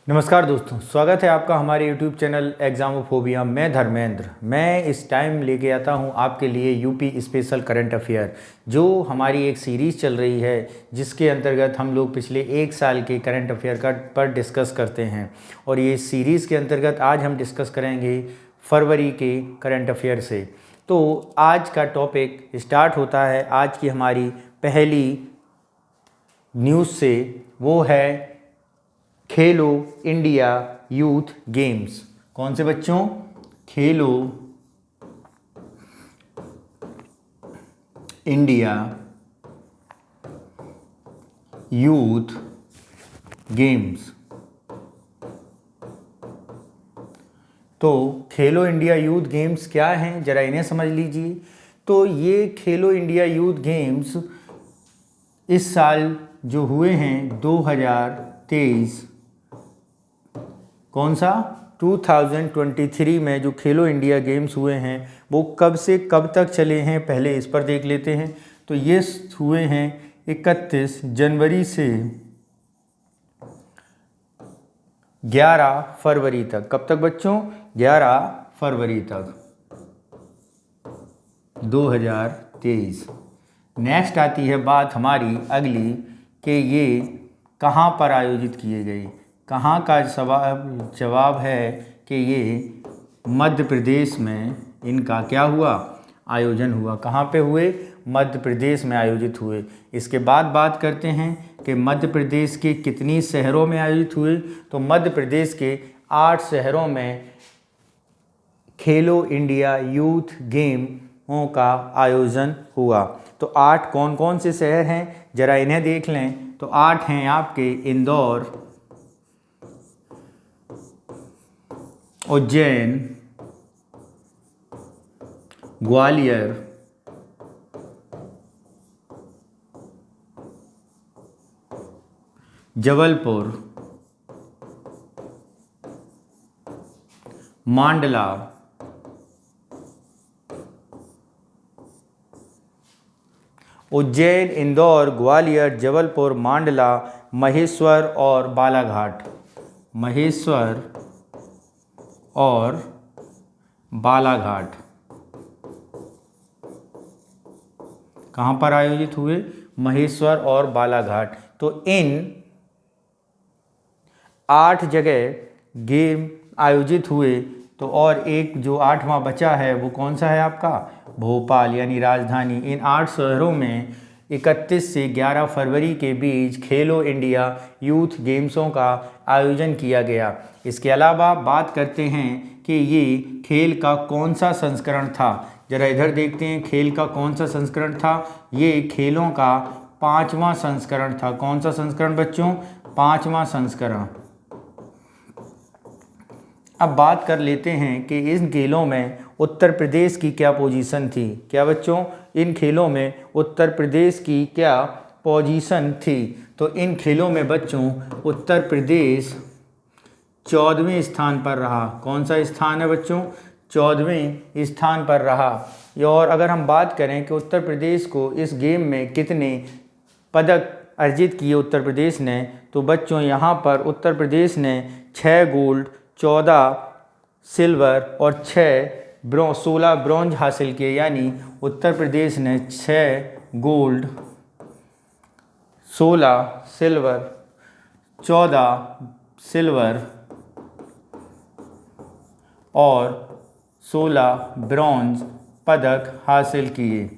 नमस्कार दोस्तों, स्वागत है आपका हमारे YouTube चैनल एग्जामोफोबिया। मैं धर्मेंद्र। मैं इस टाइम लेके आता हूँ आपके लिए यूपी स्पेशल करंट अफेयर, जो हमारी एक सीरीज़ चल रही है जिसके अंतर्गत हम लोग पिछले एक साल के करंट अफेयर पर डिस्कस करते हैं। और ये सीरीज़ के अंतर्गत आज हम डिस्कस करेंगे फरवरी के करंट अफेयर से। तो आज का टॉपिक स्टार्ट होता है आज की हमारी पहली न्यूज़ से, वो है खेलो इंडिया यूथ गेम्स। कौन से बच्चों? खेलो इंडिया यूथ गेम्स। तो खेलो इंडिया यूथ गेम्स क्या हैं, ज़रा इन्हें समझ लीजिए। तो ये खेलो इंडिया यूथ गेम्स इस साल जो हुए हैं 2023, कौन सा 2023 में जो खेलो इंडिया गेम्स हुए हैं वो कब से कब तक चले हैं, पहले इस पर देख लेते हैं। तो ये हुए हैं 31 जनवरी से 11 फरवरी तक। कब तक बच्चों? 11 फरवरी तक 2023। नेक्स्ट आती है बात हमारी अगली कि ये कहाँ पर आयोजित किए गए। कहाँ का जवाब है कि ये मध्य प्रदेश में इनका क्या हुआ, आयोजन हुआ। कहाँ पे हुए? मध्य प्रदेश में आयोजित हुए। इसके बाद बात करते हैं कि मध्य प्रदेश के कितनी शहरों में आयोजित हुए। तो मध्य प्रदेश के 8 शहरों में खेलो इंडिया यूथ गेमों का आयोजन हुआ। तो 8 कौन कौन से शहर हैं, ज़रा इन्हें देख लें। तो 8 हैं आपके इंदौर, उज्जैन, ग्वालियर, जबलपुर, मांडला, उज्जैन, इंदौर, ग्वालियर, जबलपुर, मांडला, महेश्वर और बालाघाट। महेश्वर और बालाघाट कहाँ पर आयोजित हुए? महेश्वर और बालाघाट। तो इन 8 जगह गेम आयोजित हुए। तो और एक जो 8वां बचा है वो कौन सा है आपका? भोपाल, यानी राजधानी। इन 8 शहरों में 31 से 11 फरवरी के बीच खेलो इंडिया यूथ गेम्सों का आयोजन किया गया। इसके अलावा बात करते हैं कि ये खेल का कौन सा संस्करण था। ज़रा इधर देखते हैं, खेल का कौन सा संस्करण था। ये खेलों का 5वां संस्करण था। कौन सा संस्करण बच्चों? 5वां संस्करण। अब बात कर लेते हैं कि इन खेलों में उत्तर प्रदेश की क्या पोजीशन थी। क्या बच्चों? इन खेलों में उत्तर प्रदेश की क्या पोजीशन थी? तो इन खेलों में बच्चों उत्तर प्रदेश 14वें स्थान पर रहा। कौन सा स्थान है बच्चों? 14वें स्थान पर रहा। और अगर हम बात करें कि उत्तर प्रदेश को इस गेम में कितने पदक अर्जित किए उत्तर प्रदेश ने, तो बच्चों यहाँ पर उत्तर प्रदेश ने 6 गोल्ड, 14 सिल्वर और 16 ब्रॉन्ज हासिल किए। यानी उत्तर प्रदेश ने 6 गोल्ड, 16 सिल्वर, 14 सिल्वर और 16 ब्रॉन्ज पदक हासिल किए।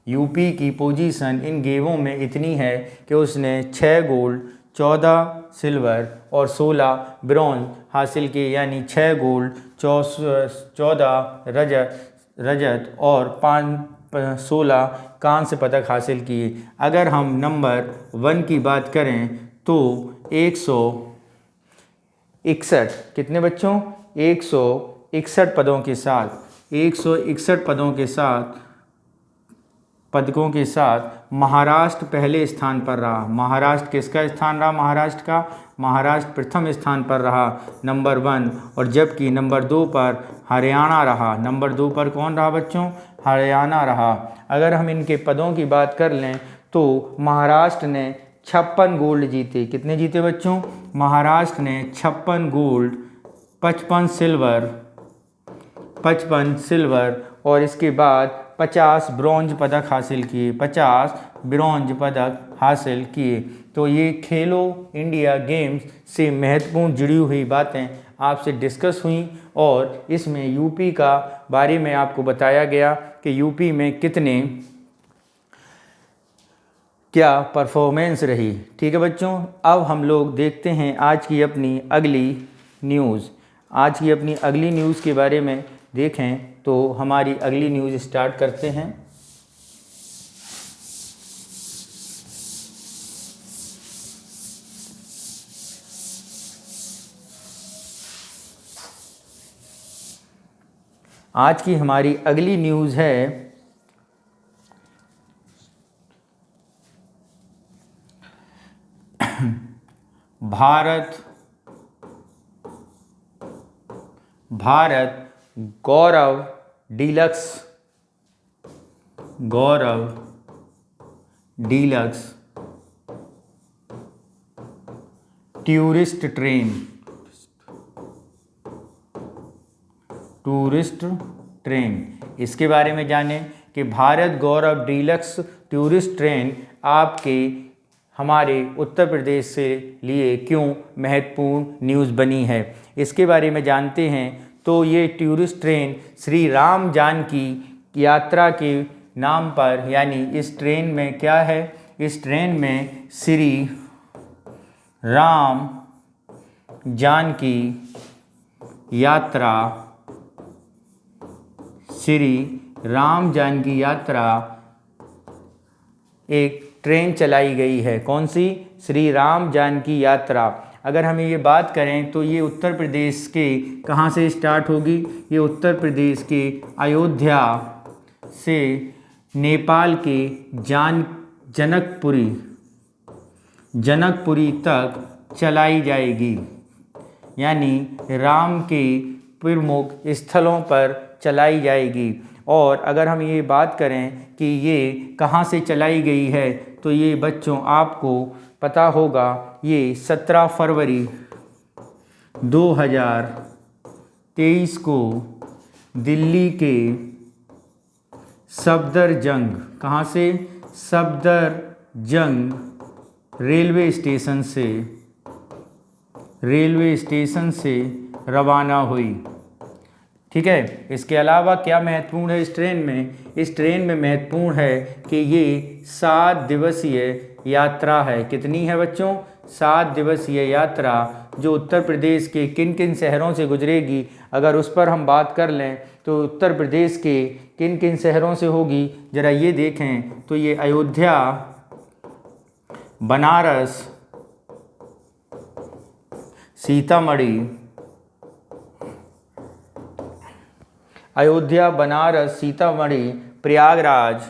यूपी की पोजीशन इन गेमों में इतनी है कि उसने 6 गोल्ड, 14 सिल्वर और 16 ब्रॉन्ज हासिल किए। यानी 6 गोल्ड, 14 रजत और 16 कांस्य पदक हासिल किए। अगर हम नंबर 1 की बात करें तो 161, कितने बच्चों? 161 पदों के साथ, 161 पदकों के साथ महाराष्ट्र पहले स्थान पर रहा। महाराष्ट्र किसका स्थान रहा? महाराष्ट्र का, महाराष्ट्र प्रथम स्थान पर रहा, नंबर 1। और जबकि नंबर 2 पर हरियाणा रहा। नंबर 2 पर कौन रहा बच्चों? हरियाणा रहा। अगर हम इनके पदों की बात कर लें तो महाराष्ट्र ने 56 गोल्ड जीते। कितने जीते बच्चों? महाराष्ट्र ने 56 गोल्ड, 55 सिल्वर और इसके बाद 50 ब्रॉन्ज पदक हासिल किए। 50 ब्रॉन्ज पदक हासिल किए। तो ये खेलो इंडिया गेम्स से महत्वपूर्ण जुड़ी हुई बातें आपसे डिस्कस हुई और इसमें यूपी का बारे में आपको बताया गया कि यूपी में कितने क्या परफॉर्मेंस रही। ठीक है बच्चों, अब हम लोग देखते हैं आज की अपनी अगली न्यूज़। आज की अपनी अगली न्यूज़ के बारे में देखें तो हमारी अगली न्यूज़ स्टार्ट करते हैं। आज की हमारी अगली न्यूज़ है भारत गौरव डीलक्स टूरिस्ट ट्रेन। इसके बारे में जानें कि भारत गौरव डीलक्स टूरिस्ट ट्रेन आपके हमारे उत्तर प्रदेश से लिए क्यों महत्वपूर्ण न्यूज़ बनी है, इसके बारे में जानते हैं। तो ये टूरिस्ट ट्रेन श्री राम जानकी यात्रा के नाम पर, यानी इस ट्रेन में क्या है, इस ट्रेन में श्री राम जानकी यात्रा, श्री राम जानकी यात्रा एक ट्रेन चलाई गई है। कौन सी? श्री राम जानकी यात्रा। अगर हम ये बात करें तो ये उत्तर प्रदेश के कहाँ से स्टार्ट होगी? ये उत्तर प्रदेश के अयोध्या से नेपाल के जनकपुरी तक चलाई जाएगी, यानी राम के प्रमुख स्थलों पर चलाई जाएगी। और अगर हम ये बात करें कि ये कहाँ से चलाई गई है तो ये बच्चों आपको पता होगा, ये 17 फरवरी 2023 को दिल्ली के सफदरजंग, कहाँ से? सफदरजंग रेलवे स्टेशन से रवाना हुई। ठीक है। इसके अलावा क्या महत्वपूर्ण है इस ट्रेन में? इस ट्रेन में महत्वपूर्ण है कि ये 7 दिवसीय यात्रा है। कितनी है बच्चों? 7 दिवसीय यात्रा जो उत्तर प्रदेश के किन किन शहरों से गुजरेगी, अगर उस पर हम बात कर लें तो उत्तर प्रदेश के किन किन शहरों से होगी, ज़रा ये देखें तो ये अयोध्या, बनारस, सीतामढ़ी, प्रयागराज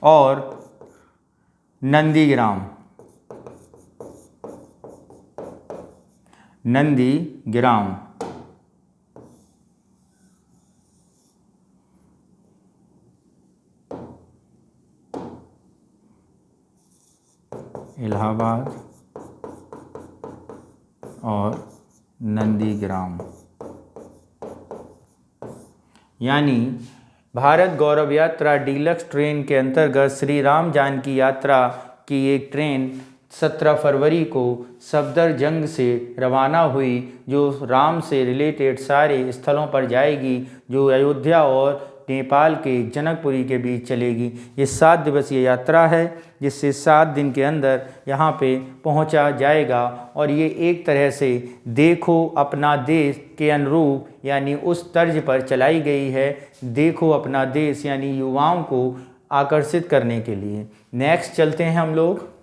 और नंदीग्राम। इलाहाबाद और नंदीग्राम, यानी भारत गौरव यात्रा डीलक्स ट्रेन के अंतर्गत श्री राम जानकी यात्रा की एक ट्रेन 17 फरवरी को सफदरजंग से रवाना हुई, जो राम से रिलेटेड सारे स्थलों पर जाएगी, जो अयोध्या और नेपाल के जनकपुरी के बीच चलेगी। ये 7 दिवसीय यात्रा है जिससे 7 दिन के अंदर यहाँ पे पहुँचा जाएगा। और ये एक तरह से देखो अपना देश के अनुरूप, यानी उस तर्ज पर चलाई गई है। देखो अपना देश यानी युवाओं को आकर्षित करने के लिए। नेक्स्ट चलते हैं हम लोग।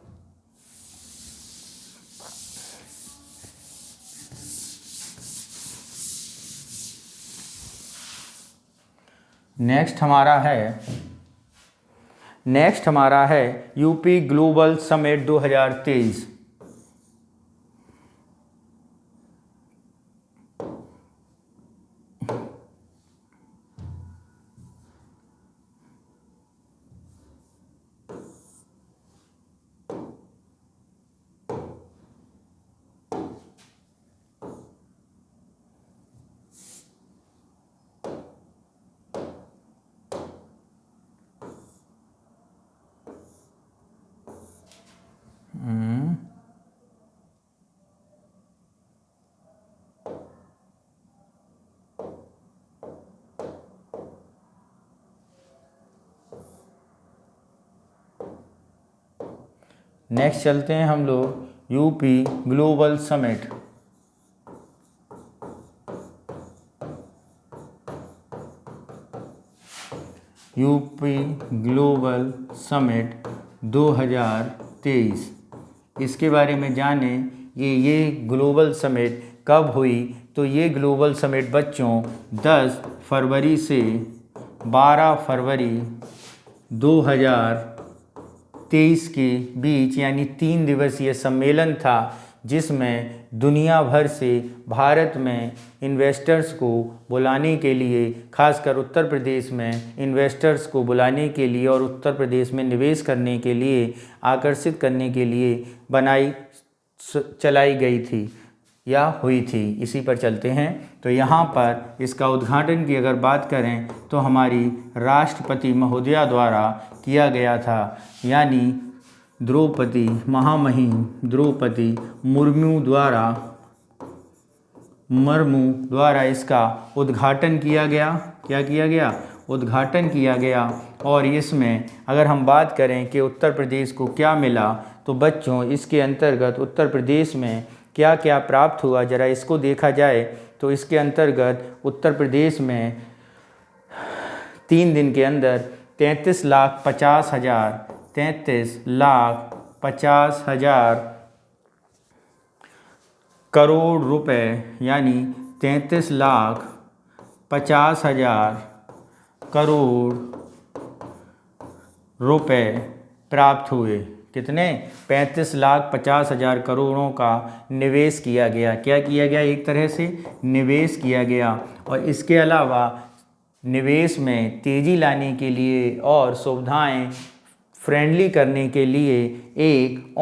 नेक्स्ट हमारा है यूपी ग्लोबल समिट 2023। नेक्स्ट चलते हैं हम लोग UP global summit. UP global summit 2023, इसके बारे में जाने कि ये ग्लोबल समिट कब हुई। तो ये ग्लोबल समिट बच्चों 10 फरवरी से 12 फरवरी 2023 के बीच यानी 3 दिवसीय सम्मेलन था, जिसमें दुनिया भर से भारत में इन्वेस्टर्स को बुलाने के लिए, खासकर उत्तर प्रदेश में इन्वेस्टर्स को बुलाने के लिए और उत्तर प्रदेश में निवेश करने के लिए आकर्षित करने के लिए चलाई गई थी या हुई थी। इसी पर चलते हैं। तो यहाँ पर इसका उद्घाटन की अगर बात करें तो हमारी राष्ट्रपति महोदया द्वारा किया गया था, यानी द्रौपदी महामहिम द्रौपदी मुर्मू द्वारा इसका उद्घाटन किया गया। क्या किया गया? उद्घाटन किया गया। और इसमें अगर हम बात करें कि उत्तर प्रदेश को क्या मिला, तो बच्चों इसके अंतर्गत उत्तर प्रदेश में क्या क्या प्राप्त हुआ, ज़रा इसको देखा जाए। तो इसके अंतर्गत उत्तर प्रदेश में 3 दिन के अंदर 33,50,000 करोड़ रुपए, यानी 33,50,000 करोड़ रुपए प्राप्त हुए। कितने? 35,50,000 करोड़ों का निवेश किया गया। क्या किया गया? एक तरह से निवेश किया गया। और इसके अलावा निवेश में तेज़ी लाने के लिए और सुविधाएं फ्रेंडली करने के लिए एक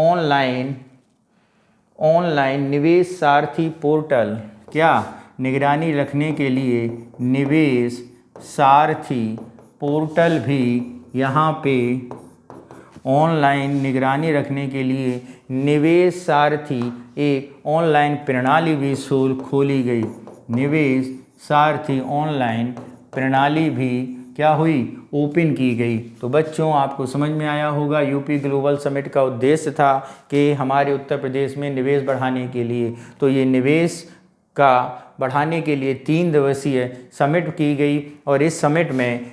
ऑनलाइन निवेश सारथी पोर्टल, क्या निगरानी रखने के लिए निवेश सारथी पोर्टल भी यहाँ पे ऑनलाइन निगरानी रखने के लिए निवेश सारथी एक ऑनलाइन प्रणाली भी खोली गई। निवेश सारथी ऑनलाइन प्रणाली भी क्या हुई? ओपन की गई। तो बच्चों आपको समझ में आया होगा, यूपी ग्लोबल समिट का उद्देश्य था कि हमारे उत्तर प्रदेश में निवेश बढ़ाने के लिए, तो ये निवेश का बढ़ाने के लिए 3 दिवसीय समिट की गई। और इस समिट में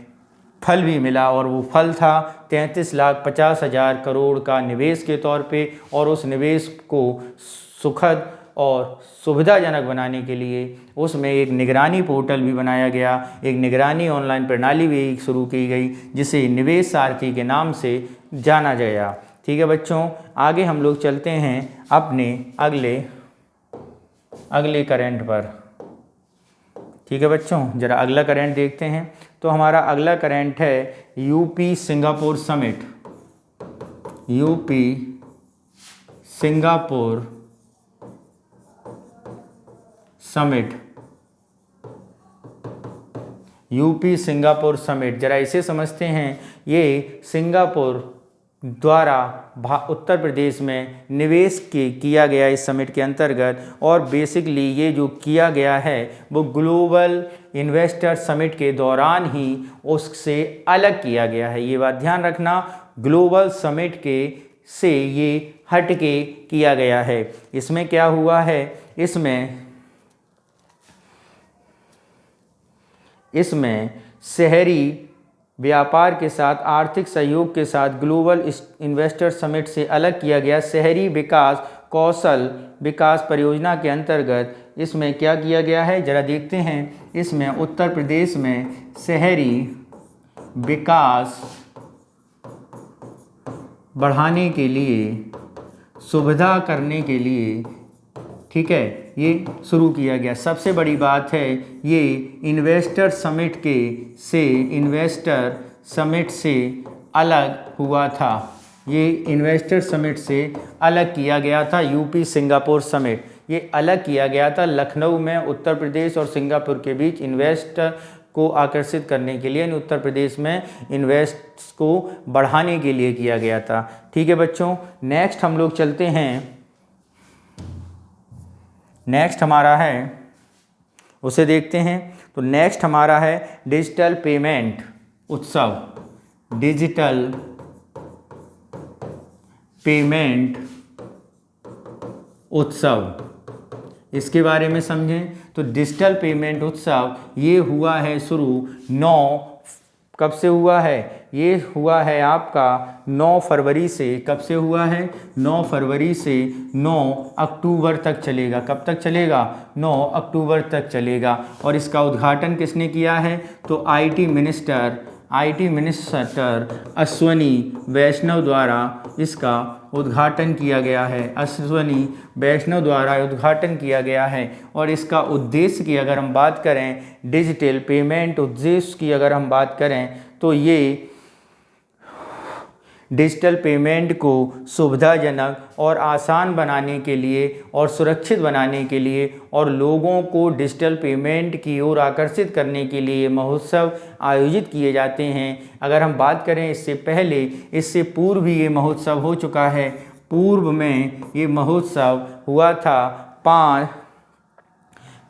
फल भी मिला, और वो फल था 33,50,000 करोड़ का निवेश के तौर पे। और उस निवेश को सुखद और सुविधाजनक बनाने के लिए उसमें एक निगरानी पोर्टल भी बनाया गया, एक निगरानी ऑनलाइन प्रणाली भी शुरू की गई, जिसे निवेश सारथी के नाम से जाना गया। ठीक है बच्चों, आगे हम लोग चलते हैं अपने अगले करंट पर। ठीक है बच्चों, ज़रा अगला करंट देखते हैं। तो हमारा अगला करंट है UP Singapore summit. UP Singapore summit. UP Singapore summit, ज़रा इसे समझते हैं। ये सिंगापुर द्वारा उत्तर प्रदेश में निवेश किया गया इस समिट के अंतर्गत। और बेसिकली ये जो किया गया है वो ग्लोबल इन्वेस्टर समिट के दौरान ही उससे अलग किया गया है। ये बात ध्यान रखना, ग्लोबल समिट के से ये हट के किया गया है। इसमें क्या हुआ है? इसमें शहरी व्यापार के साथ आर्थिक सहयोग के साथ ग्लोबल इन्वेस्टर समिट से अलग किया गया। शहरी विकास कौशल विकास परियोजना के अंतर्गत इसमें क्या किया गया है, ज़रा देखते हैं। इसमें उत्तर प्रदेश में शहरी विकास बढ़ाने के लिए, सुविधा करने के लिए, ठीक है, ये शुरू किया गया। सबसे बड़ी बात है ये इन्वेस्टर समिट से अलग हुआ था। ये इन्वेस्टर समिट से अलग किया गया था। यूपी सिंगापुर समिट ये अलग किया गया था लखनऊ में, उत्तर प्रदेश और सिंगापुर के बीच इन्वेस्टर को आकर्षित करने के लिए, उत्तर प्रदेश में इन्वेस्ट को बढ़ाने के लिए किया गया था। ठीक है बच्चों, नेक्स्ट हम लोग चलते हैं। नेक्स्ट हमारा है, उसे देखते हैं। तो नेक्स्ट हमारा है डिजिटल पेमेंट उत्सव। डिजिटल पेमेंट उत्सव, इसके बारे में समझें। तो डिजिटल पेमेंट उत्सव ये हुआ है शुरू 9, कब से हुआ है? ये हुआ है आपका 9 फरवरी से। कब से हुआ है? 9 फरवरी से 9 अक्टूबर तक चलेगा। कब तक चलेगा? 9 अक्टूबर तक चलेगा। और इसका उद्घाटन किसने किया है? तो आईटी मिनिस्टर अश्वनी वैष्णव द्वारा इसका उद्घाटन किया गया है। अश्वनी वैष्णव द्वारा उद्घाटन किया गया है। और इसका उद्देश्य की अगर हम बात करें, डिजिटल पेमेंट उद्देश्य की अगर हम बात करें, तो ये डिजिटल पेमेंट को सुविधाजनक और आसान बनाने के लिए और सुरक्षित बनाने के लिए और लोगों को डिजिटल पेमेंट की ओर आकर्षित करने के लिए महोत्सव आयोजित किए जाते हैं। अगर हम बात करें इससे पहले, इससे पूर्व भी ये महोत्सव हो चुका है। पूर्व में ये महोत्सव हुआ था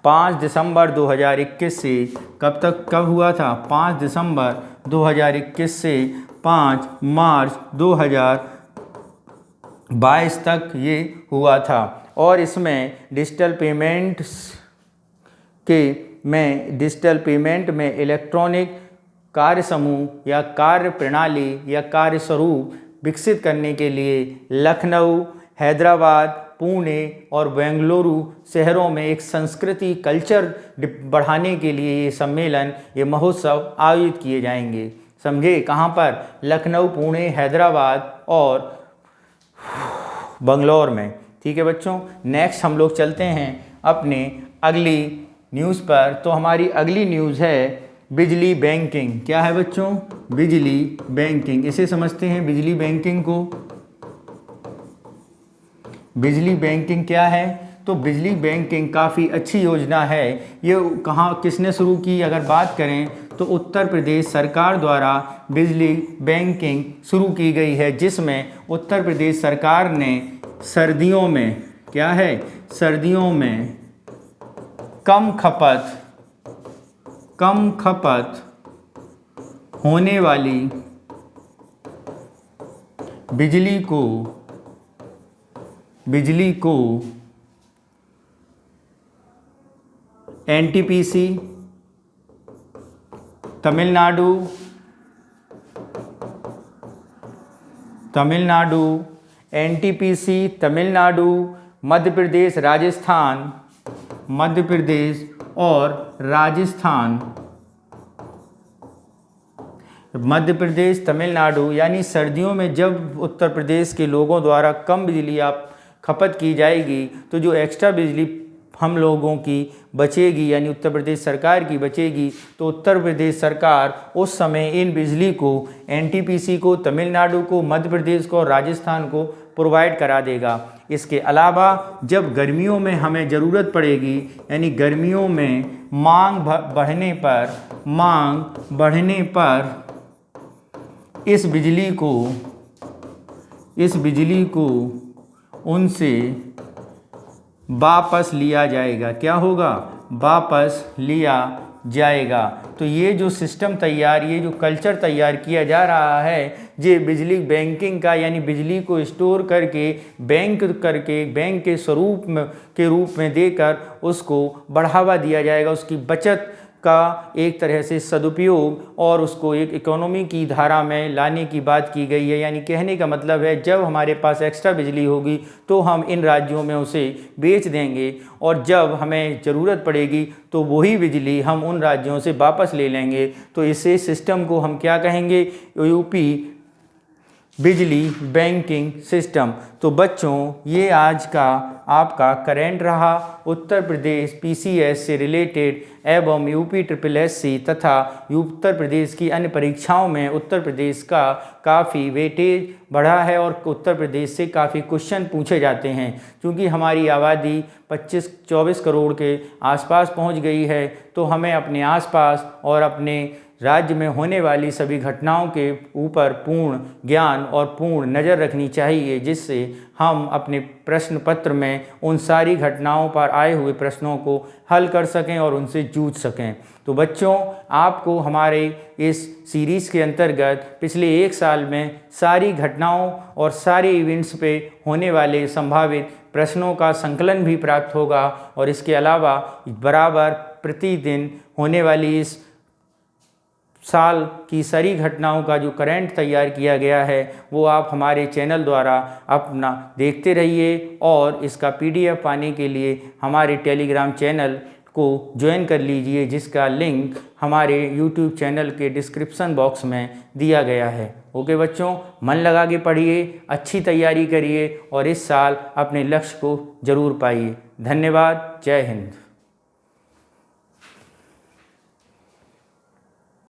5 दिसंबर 2021 से कब हुआ था? 5 दिसंबर 2021 से 5 मार्च 2022 तक ये हुआ था। और इसमें डिजिटल पेमेंट में इलेक्ट्रॉनिक कार्य समूह या कार्य प्रणाली या कार्य स्वरूप विकसित करने के लिए लखनऊ, हैदराबाद, पुणे और बेंगलुरु शहरों में एक संस्कृति कल्चर बढ़ाने के लिए ये सम्मेलन, ये महोत्सव आयोजित किए जाएंगे। समझे? कहाँ पर? लखनऊ, पुणे, हैदराबाद और बंगलौर में। ठीक है बच्चों, नेक्स्ट हम लोग चलते हैं अपने अगली न्यूज़ पर। तो हमारी अगली न्यूज़ है बिजली बैंकिंग। क्या है बच्चों? बिजली बैंकिंग। इसे समझते हैं बिजली बैंकिंग को। बिजली बैंकिंग क्या है? तो बिजली बैंकिंग काफ़ी अच्छी योजना है। ये किसने शुरू की? अगर बात करें तो उत्तर प्रदेश सरकार द्वारा बिजली बैंकिंग शुरू की गई है, जिसमें उत्तर प्रदेश सरकार ने सर्दियों में, क्या है? सर्दियों में कम खपत होने वाली बिजली को एनटीपीसी तमिलनाडु, एनटीपीसी तमिलनाडु, मध्य प्रदेश, मध्य प्रदेश, तमिलनाडु, यानी सर्दियों में जब उत्तर प्रदेश के लोगों द्वारा कम बिजली खपत की जाएगी, तो जो एक्स्ट्रा बिजली हम लोगों की बचेगी, यानी उत्तर प्रदेश सरकार की बचेगी, तो उत्तर प्रदेश सरकार उस समय इन बिजली को एनटीपीसी को, तमिलनाडु को, मध्य प्रदेश को और राजस्थान को प्रोवाइड करा देगा। इसके अलावा जब गर्मियों में हमें ज़रूरत पड़ेगी, यानी गर्मियों में मांग बढ़ने पर इस बिजली को उनसे वापस लिया जाएगा। क्या होगा? वापस लिया जाएगा। तो ये जो सिस्टम ये जो कल्चर तैयार किया जा रहा है, ये बिजली बैंकिंग का, यानी बिजली को स्टोर करके बैंक के रूप में देकर उसको बढ़ावा दिया जाएगा, उसकी बचत का एक तरह से सदुपयोग और उसको एक इकोनॉमी की धारा में लाने की बात की गई है। यानी कहने का मतलब है, जब हमारे पास एक्स्ट्रा बिजली होगी तो हम इन राज्यों में उसे बेच देंगे, और जब हमें ज़रूरत पड़ेगी तो वही बिजली हम उन राज्यों से वापस ले लेंगे। तो इसे सिस्टम को हम क्या कहेंगे? यूपी बिजली बैंकिंग सिस्टम। तो बच्चों, ये आज का आपका करेंट रहा उत्तर प्रदेश पीसीएस से रिलेटेड एवं यूपी SSSC तथा उत्तर प्रदेश की अन्य परीक्षाओं में उत्तर प्रदेश का काफ़ी वेटेज बढ़ा है और उत्तर प्रदेश से काफ़ी क्वेश्चन पूछे जाते हैं। क्योंकि हमारी आबादी 25-24 करोड़ के आसपास पहुंच गई है, तो हमें अपने आसपास और अपने राज्य में होने वाली सभी घटनाओं के ऊपर पूर्ण ज्ञान और पूर्ण नज़र रखनी चाहिए, जिससे हम अपने प्रश्न पत्र में उन सारी घटनाओं पर आए हुए प्रश्नों को हल कर सकें और उनसे जूझ सकें। तो बच्चों, आपको हमारे इस सीरीज़ के अंतर्गत पिछले 1 साल में सारी घटनाओं और सारे इवेंट्स पे होने वाले संभावित प्रश्नों का संकलन भी प्राप्त होगा, और इसके अलावा बराबर प्रतिदिन होने वाली इस साल की सारी घटनाओं का जो करंट तैयार किया गया है वो आप हमारे चैनल द्वारा अपना देखते रहिए, और इसका PDF पाने के लिए हमारे टेलीग्राम चैनल को ज्वाइन कर लीजिए, जिसका लिंक हमारे YouTube चैनल के डिस्क्रिप्शन बॉक्स में दिया गया है। ओके बच्चों, मन लगा के पढ़िए, अच्छी तैयारी करिए और इस साल अपने लक्ष्य को ज़रूर पाइए। धन्यवाद। जय हिंद।